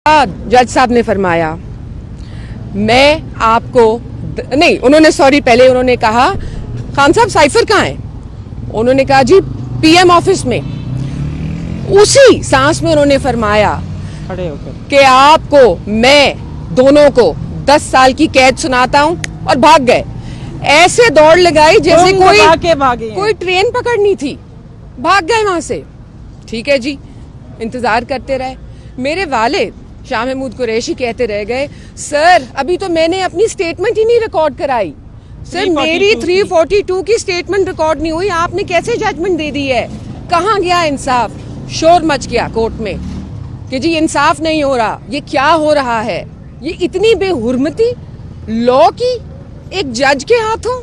जज साहब ने फरमाया मैं आपको नहीं, उन्होंने सॉरी पहले उन्होंने कहा खान साहब साइफर कहाँ है? उन्होंने कहा जी पीएम ऑफिस में। उसी सांस में उन्होंने फरमाया खड़े होकर कि आपको मैं दोनों को 10 साल की कैद सुनाता हूं, और भाग गए। ऐसे दौड़ लगाई जैसे कोई ट्रेन पकड़नी थी, भाग गए वहां से। ठीक है जी, इंतजार करते रहे। मेरे वालिद शाह महमूद कुरैशी कहते रह गए सर अभी तो मैंने अपनी स्टेटमेंट ही नहीं रिकॉर्ड कराई। सर मेरी 342 की स्टेटमेंट रिकॉर्ड नहीं हुई, आपने कैसे जजमेंट दे दी है? कहाँ गया इंसाफ? शोर मच गया कोर्ट में कि जी इंसाफ नहीं हो रहा, ये क्या हो रहा है? ये इतनी बेहुरमती लॉ की एक जज के हाथों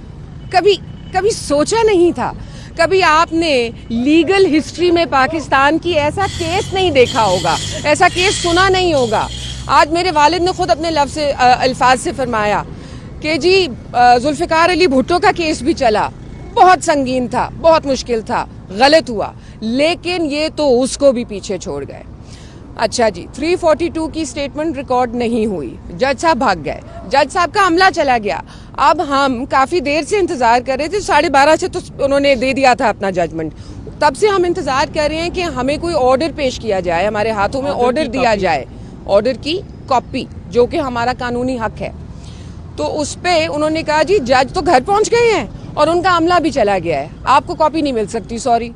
कभी सोचा नहीं था। कभी आपने लीगल हिस्ट्री में पाकिस्तान की ऐसा केस नहीं देखा होगा, ऐसा केस सुना नहीं होगा। आज मेरे वालिद ने खुद अपने लफ्ज़ से अल्फाज से फरमाया कि जी जुल्फ़िकार अली भुट्टो का केस भी चला, बहुत संगीन था, बहुत मुश्किल था, गलत हुआ, लेकिन ये तो उसको भी पीछे छोड़ गए। अच्छा जी, 342 की स्टेटमेंट रिकॉर्ड नहीं हुई, जज साहब भाग गए, जज साहब का अमला चला गया। अब हम काफी देर से इंतजार कर रहे थे, 12:30 से तो उन्होंने दे दिया था अपना जजमेंट। तब से हम इंतजार कर रहे हैं कि हमें कोई ऑर्डर पेश किया जाए, हमारे हाथों में ऑर्डर दिया जाए, ऑर्डर की कॉपी, जो कि हमारा कानूनी हक है। तो उस पे उन्होंने कहा जी जज तो घर पहुंच गए हैं और उनका अमला भी चला गया है, आपको कॉपी नहीं मिल सकती, सॉरी।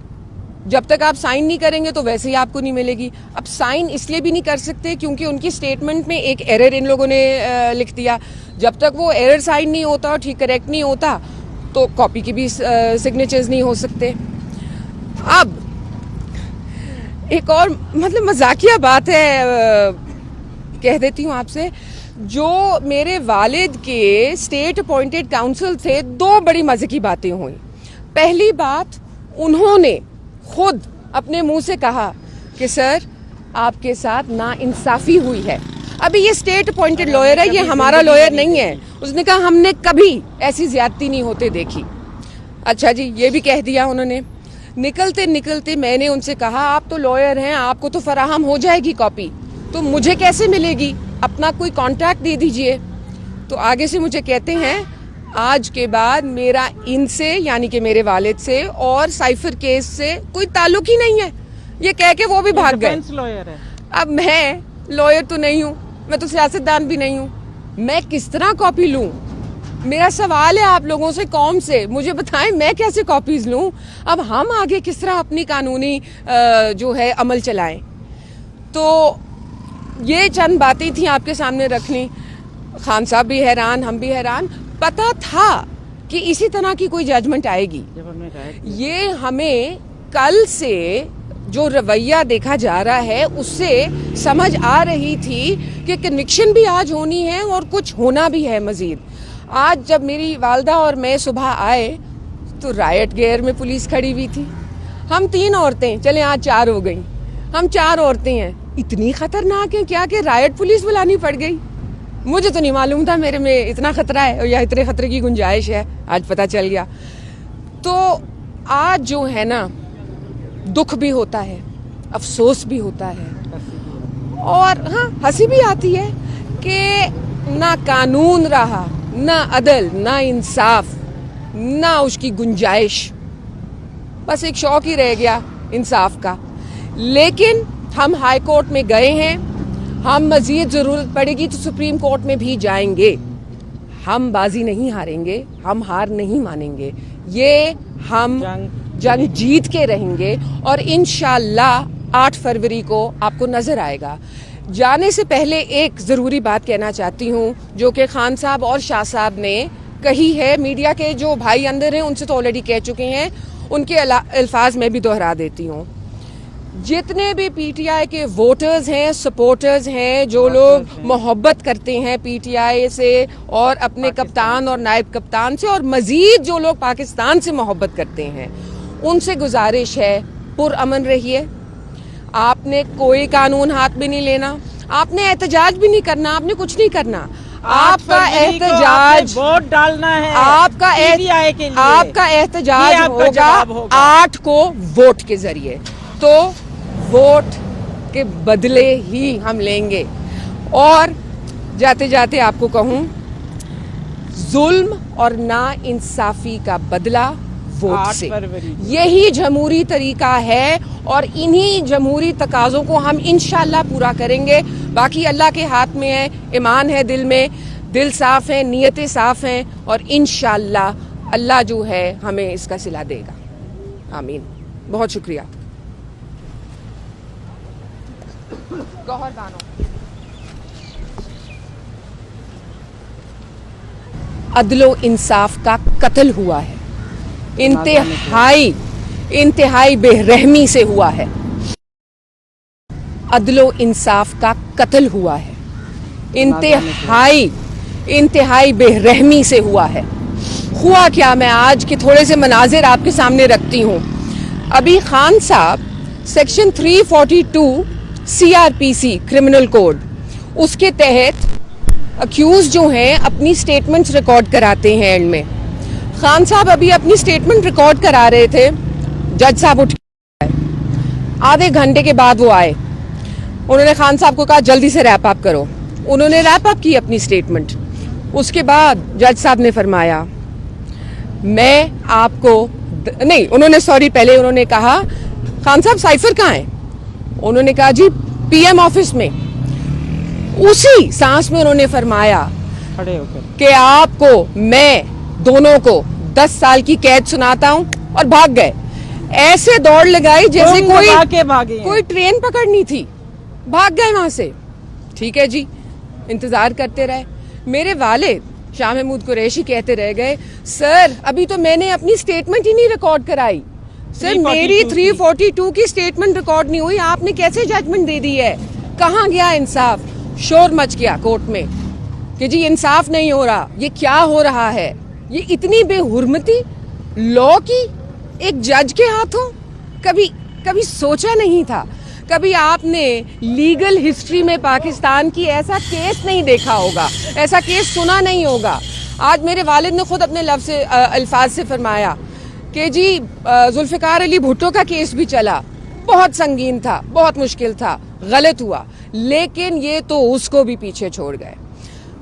जब तक आप साइन नहीं करेंगे तो वैसे ही आपको नहीं मिलेगी। अब साइन इसलिए भी नहीं कर सकते क्योंकि उनकी स्टेटमेंट में एक एरर इन लोगों ने लिख दिया। जब तक वो एरर साइन नहीं होता और ठीक करेक्ट नहीं होता तो कॉपी की भी सिग्नेचर्स नहीं हो सकते। अब एक और मतलब मजाकिया बात है, कह देती हूँ आपसे, जो मेरे वालिद के स्टेट अपॉइंटेड काउंसिल थे, 2 बड़ी मजे की बातें हुई। पहली बात, उन्होंने खुद अपने मुंह से कहा कि सर आपके साथ नाइंसाफी हुई है। अभी ये स्टेट अपॉइंटेड लॉयर है, ये हमारा लॉयर नहीं है। उसने कहा हमने कभी ऐसी ज्यादती नहीं होते देखी। अच्छा जी, ये भी कह दिया उन्होंने। निकलते निकलते मैंने उनसे कहा आप तो लॉयर हैं, आपको तो फराहम हो जाएगी कॉपी, तो मुझे कैसे मिलेगी? अपना कोई कॉन्टैक्ट दे दीजिए। तो आगे से मुझे कहते हैं आज के बाद मेरा इनसे यानी कि मेरे वालिद से और साइफर केस से कोई ताल्लुक ही नहीं है। ये कह के वो भी भाग गए। लॉयर है। अब मैं लॉयर तो नहीं हूँ, मैं तो सियासतदान भी नहीं हूँ, मैं किस तरह कॉपी लूँ? मेरा सवाल है आप लोगों से, कौम से, मुझे बताएं मैं कैसे कॉपीज लूँ? अब हम आगे किस तरह अपनी कानूनी जो है अमल चलाएं? तो ये चंद बातें थी आपके सामने रखनी। खान साहब भी हैरान, हम भी हैरान। पता था कि इसी तरह की कोई जजमेंट आएगी। ये हमें कल से जो रवैया देखा जा रहा है उससे समझ आ रही थी कि कन्विक्शन भी आज होनी है और कुछ होना भी है मजीद। आज जब मेरी वालदा और मैं सुबह आए तो रायट गेयर में पुलिस खड़ी हुई थी। हम 3 औरतें, चले आज 4 हो गई, हम 4 औरतें हैं, इतनी खतरनाक है क्या कि रायट पुलिस बुलानी पड़ गई? मुझे तो नहीं मालूम था मेरे में इतना खतरा है या इतने खतरे की गुंजाइश है, आज पता चल गया। तो आज जो है ना, दुख भी होता है, अफसोस भी होता है, और हाँ हंसी भी आती है कि ना कानून रहा, ना अदल, ना इंसाफ, ना उसकी गुंजाइश, बस एक शौक ही रह गया इंसाफ का। लेकिन हम हाई कोर्ट में गए हैं, हम मजीद जरूरत पड़ेगी तो सुप्रीम कोर्ट में भी जाएंगे। हम बाजी नहीं हारेंगे, हम हार नहीं मानेंगे, ये हम जंग जीत के रहेंगे और इंशाअल्लाह 8 फरवरी को आपको नजर आएगा। जाने से पहले एक जरूरी बात कहना चाहती हूँ जो कि खान साहब और शाह साहब ने कही है। मीडिया के जो भाई अंदर हैं उनसे तो ऑलरेडी कह चुके हैं, उनके अल्फाज में भी दोहरा देती हूँ। जितने भी पीटीआई के वोटर्स हैं, सपोर्टर्स हैं, जो लोग मोहब्बत करते हैं पीटीआई से और अपने कप्तान और नायब कप्तान से, और मजीद जो लोग पाकिस्तान से मोहब्बत करते हैं, उनसे गुजारिश है पुरअमन रहिए। आपने कोई कानून हाथ में नहीं लेना, आपने एहतजाज भी नहीं करना, आपने कुछ नहीं करना। आपका एहतजाज वोट डालना है, आपका एहतजाज होगा 8 को वोट के जरिए, तो वोट के बदले ही हम लेंगे। और जाते जाते आपको कहूं, जुल्म और ना इंसाफी का बदला वोट से, यही जमहूरी तरीका है और इन्हीं जमहूरी तकाज़ों को हम इंशाल्लाह पूरा करेंगे। बाकी अल्लाह के हाथ में है, ईमान है दिल में, दिल साफ है, नीयतें साफ हैं और इंशाल्लाह अल्लाह जो है हमें इसका सिला देगा। आमीन। बहुत शुक्रिया। गौहर बानो। अदलो इंसाफ का कत्ल हुआ है, इंतहाई बेरहमी से हुआ है। अदलो इंसाफ का कत्ल हुआ है, इंतहाई बेरहमी से हुआ है। हुआ क्या, मैं आज के थोड़े से मनाजिर आपके सामने रखती हूँ। अभी खान साहब सेक्शन 342 CRPC क्रिमिनल कोड, उसके तहत अक्यूज जो हैं अपनी स्टेटमेंट्स रिकॉर्ड कराते हैं एंड में। खान साहब अभी अपनी स्टेटमेंट रिकॉर्ड करा रहे थे, जज साहब उठ के आधे घंटे के बाद वो आए। उन्होंने खान साहब को कहा जल्दी से रैप अप करो। उन्होंने रैप अप की अपनी स्टेटमेंट। उसके बाद जज साहब ने फरमाया मैं आपको नहीं, उन्होंने सॉरी, पहले उन्होंने कहा खान साहब साइफर कहाँ है? उन्होंने कहा जी PM ऑफिस में। उसी सांस में उन्होंने फरमाया कि आपको मैं दोनों को 10 साल की कैद सुनाता हूं और भाग गए। ऐसे दौड़ लगाई जैसे कोई ट्रेन पकड़नी थी, भाग गए वहां से। ठीक है जी, इंतजार करते रहे। मेरे वालिद शाह महमूद कुरैशी कहते रह गए सर अभी तो मैंने अपनी स्टेटमेंट ही नहीं रिकॉर्ड कराई। सर मेरी 342 की स्टेटमेंट रिकॉर्ड नहीं हुई, आपने कैसे जजमेंट दे दी है? कहाँ गया इंसाफ? शोर मच गया कोर्ट में कि जी इंसाफ नहीं हो रहा, ये क्या हो रहा है? ये इतनी बेहुरमती लॉ की एक जज के हाथों कभी सोचा नहीं था। कभी आपने लीगल हिस्ट्री में पाकिस्तान की ऐसा केस नहीं देखा होगा, ऐसा केस सुना नहीं होगा। आज मेरे वालिद ने खुद अपने अल्फाज से फरमाया कि जी जुल्फिकार अली भुट्टो का केस भी चला, बहुत संगीन था, बहुत मुश्किल था, गलत हुआ, लेकिन ये तो उसको भी पीछे छोड़ गए।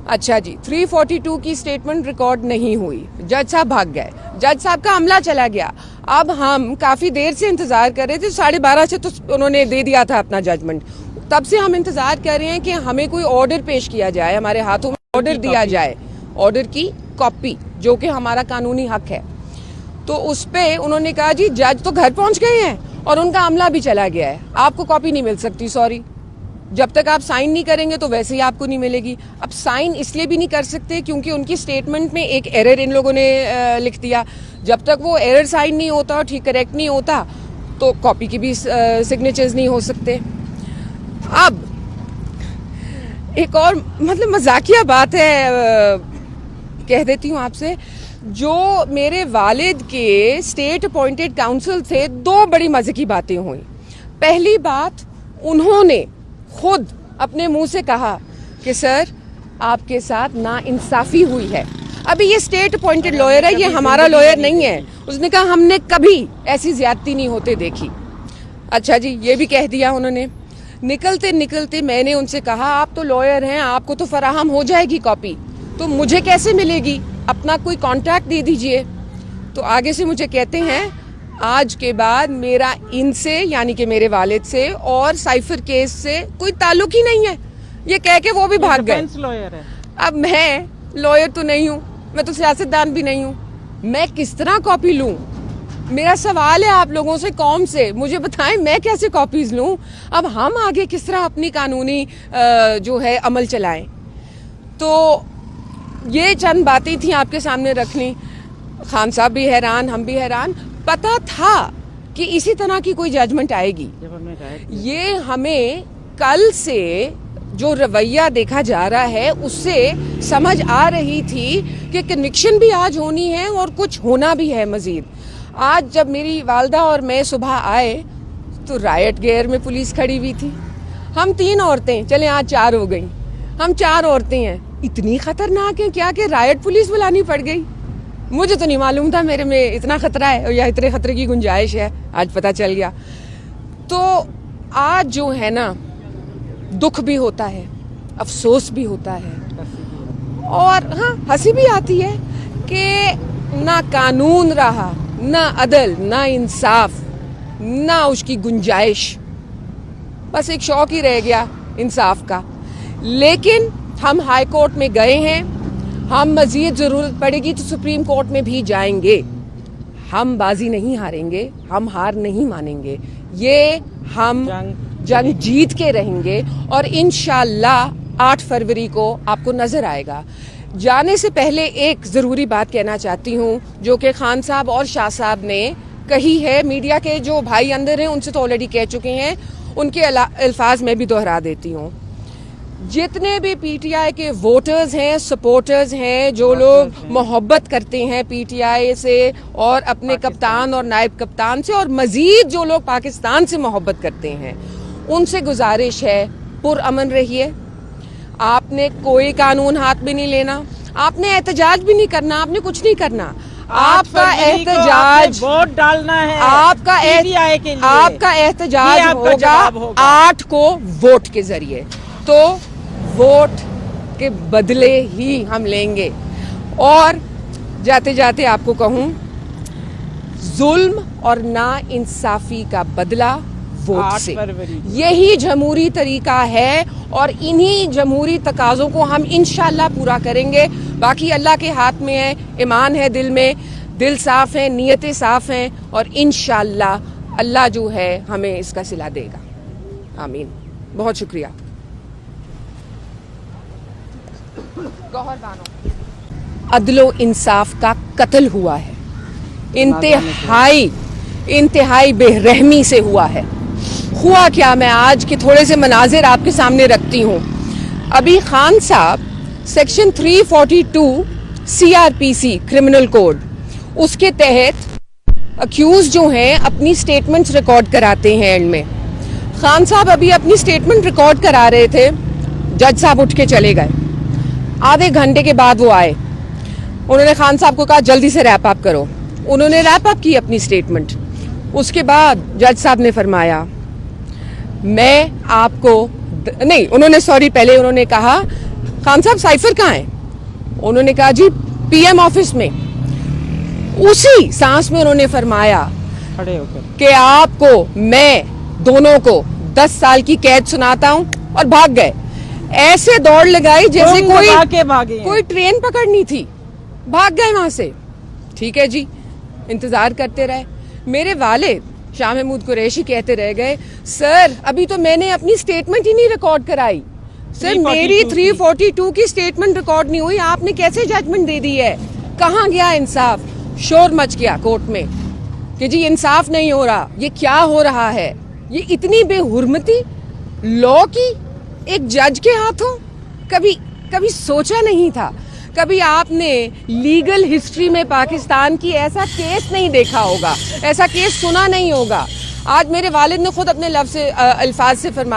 अच्छा जी, 342 की स्टेटमेंट रिकॉर्ड नहीं हुई, जज साहब भाग गए, जज साहब का अमला चला गया। अब हम काफी देर से इंतजार कर रहे थे, 12:30 से तो उन्होंने दे दिया था अपना जजमेंट। तब से हम इंतजार कर रहे हैं कि हमें कोई ऑर्डर पेश किया जाए, हमारे हाथों में ऑर्डर दिया जाए, ऑर्डर की कॉपी, जो कि हमारा कानूनी हक है। तो उस पे उन्होंने कहा जी जज तो घर पहुंच गए हैं और उनका अमला भी चला गया है, आपको कॉपी नहीं मिल सकती, सॉरी। जब तक आप साइन नहीं करेंगे तो वैसे ही आपको नहीं मिलेगी। अब साइन इसलिए भी नहीं कर सकते क्योंकि उनकी स्टेटमेंट में एक एरर इन लोगों ने लिख दिया। जब तक वो एरर साइन नहीं होता और ठीक करेक्ट नहीं होता तो कॉपी की भी सिग्नेचर्स नहीं हो सकते। अब एक और मतलब मजाकिया बात है, कह देती हूँ आपसे, जो मेरे वालिद के स्टेट अपॉइंटेड काउंसिल थे, 2 बड़ी मजे की बातें हुई। पहली बात, उन्होंने खुद अपने मुंह से कहा कि सर आपके साथ नाइंसाफी हुई है। अभी ये स्टेट अपॉइंटेड लॉयर है, ये हमारा लॉयर नहीं है। उसने कहा हमने कभी ऐसी ज्यादती नहीं होते देखी। अच्छा जी, ये भी कह दिया उन्होंने। निकलते निकलते मैंने उनसे कहा आप तो लॉयर हैं, आपको तो फराहम हो जाएगी कॉपी, तो मुझे कैसे मिलेगी? अपना कोई कॉन्टैक्ट दे दीजिए। तो आगे से मुझे कहते हैं आज के बाद मेरा इनसे यानी कि मेरे वालिद से और साइफर केस से कोई ताल्लुक ही नहीं है। ये कह के वो भी भाग गए। लॉयर है। अब मैं लॉयर तो नहीं हूँ, मैं तो सियासतदान भी नहीं हूँ, मैं किस तरह कॉपी लूँ? मेरा सवाल है आप लोगों से, कौम से, मुझे बताएं मैं कैसे कॉपीज लूँ? अब हम आगे किस तरह अपनी कानूनी जो है अमल चलाएं? तो ये चंद बातें थी आपके सामने रखनी। खान साहब भी हैरान, हम भी हैरान। पता था कि इसी तरह की कोई जजमेंट आएगी। ये हमें कल से जो रवैया देखा जा रहा है उससे समझ आ रही थी कि कन्विक्शन भी आज होनी है और कुछ होना भी है मजीद। आज जब मेरी वालदा और मैं सुबह आए तो रायट गेयर में पुलिस खड़ी हुई थी। हम 3 औरतें, चले आज 4 हो गई, हम 4 औरतें हैं। इतनी खतरनाक है क्या कि रायट पुलिस बुलानी पड़ गई? मुझे तो नहीं मालूम था मेरे में इतना खतरा है या इतने खतरे की गुंजाइश है, आज पता चल गया। तो आज जो है ना, दुख भी होता है, अफसोस भी होता है और हाँ हंसी भी आती है कि ना कानून रहा, ना अदल, ना इंसाफ, ना उसकी गुंजाइश, बस एक शौक ही रह गया इंसाफ का। लेकिन हम हाई कोर्ट में गए हैं, हम मजीद जरूरत पड़ेगी तो सुप्रीम कोर्ट में भी जाएंगे। हम बाजी नहीं हारेंगे, हम हार नहीं मानेंगे, ये हम जंग जीत के रहेंगे और इंशाल्लाह 8 फरवरी को आपको नजर आएगा। जाने से पहले एक जरूरी बात कहना चाहती हूँ जो कि खान साहब और शाह साहब ने कही है, मीडिया के जो भाई अंदर हैं उनसे तो ऑलरेडी कह चुके हैं, उनके अल्फाज में भी दोहरा देती हूँ। जितने भी पीटीआई के वोटर्स हैं, सपोर्टर्स हैं, जो लोग मोहब्बत करते हैं पीटीआई से और अपने कप्तान और नायब कप्तान से, और मजीद जो लोग पाकिस्तान से मोहब्बत करते हैं, उनसे गुजारिश है पुरअमन रहिए। आपने कोई कानून हाथ में नहीं लेना, आपने एहतजाज भी नहीं करना, आपने कुछ नहीं करना। आपका एहतजाज वोट डालना है, आपका पीटीआई के लिए, आपका एहतजाज होगा 8 को वोट के जरिए, तो वोट के बदले ही हम लेंगे। और जाते जाते आपको कहूं, जुल्म और ना इंसाफी का बदला वोट से, यही जमहूरी तरीका है और इन्हीं जमहूरी तकाज़ों को हम इंशाल्लाह पूरा करेंगे। बाकी अल्लाह के हाथ में है, ईमान है दिल में, दिल साफ है, नीयतें साफ हैं और इंशाल्लाह अल्लाह जो है हमें इसका सिला देगा। आमीन। बहुत शुक्रिया। गौहर बानो, अदलो इंसाफ का कत्ल हुआ है, इंतहाई बेरहमी से हुआ है। हुआ क्या, मैं आज के थोड़े से मनाजिर आपके सामने रखती हूँ। अभी खान साहब सेक्शन 342 CRPC क्रिमिनल कोड, उसके तहत अक्यूज जो हैं अपनी स्टेटमेंट्स रिकॉर्ड कराते हैं। एंड में खान साहब अभी अपनी स्टेटमेंट रिकॉर्ड करा रहे थे, जज साहब उठ के चले गए। आधे घंटे के बाद वो आए, उन्होंने खान साहब को कहा जल्दी से रैप अप करो। उन्होंने रैप अप की अपनी स्टेटमेंट। उसके बाद जज साहब ने फरमाया मैं आपको नहीं, उन्होंने सॉरी, पहले उन्होंने कहा खान साहब साइफर कहाँ है? उन्होंने कहा जी PM ऑफिस में। उसी सांस में उन्होंने फरमाया खड़े होकर कि आपको मैं दोनों को 10 साल की कैद सुनाता हूं, और भाग गए। ऐसे दौड़ लगाई जैसे कोई ट्रेन पकड़नी थी, भाग गए वहां से। ठीक है जी, इंतजार करते रहे। मेरे वालिद शाह महमूद कुरैशी कहते रह गए, सर अभी तो मैंने अपनी स्टेटमेंट ही नहीं रिकॉर्ड कराई, सर मेरी 342 की स्टेटमेंट रिकॉर्ड नहीं हुई, आपने कैसे जजमेंट दे दी है? कहाँ गया इंसाफ? शोर मच गया कोर्ट में कि जी इंसाफ नहीं हो रहा, ये क्या हो रहा है? ये इतनी बेहुरमती लॉ की एक जज के हाथों कभी सोचा नहीं था। कभी आपने लीगल हिस्ट्री में पाकिस्तान की ऐसा केस नहीं देखा होगा, ऐसा केस सुना नहीं होगा। आज मेरे वालिद ने खुद अपने लफ्ज़ से अल्फाज से फरमाया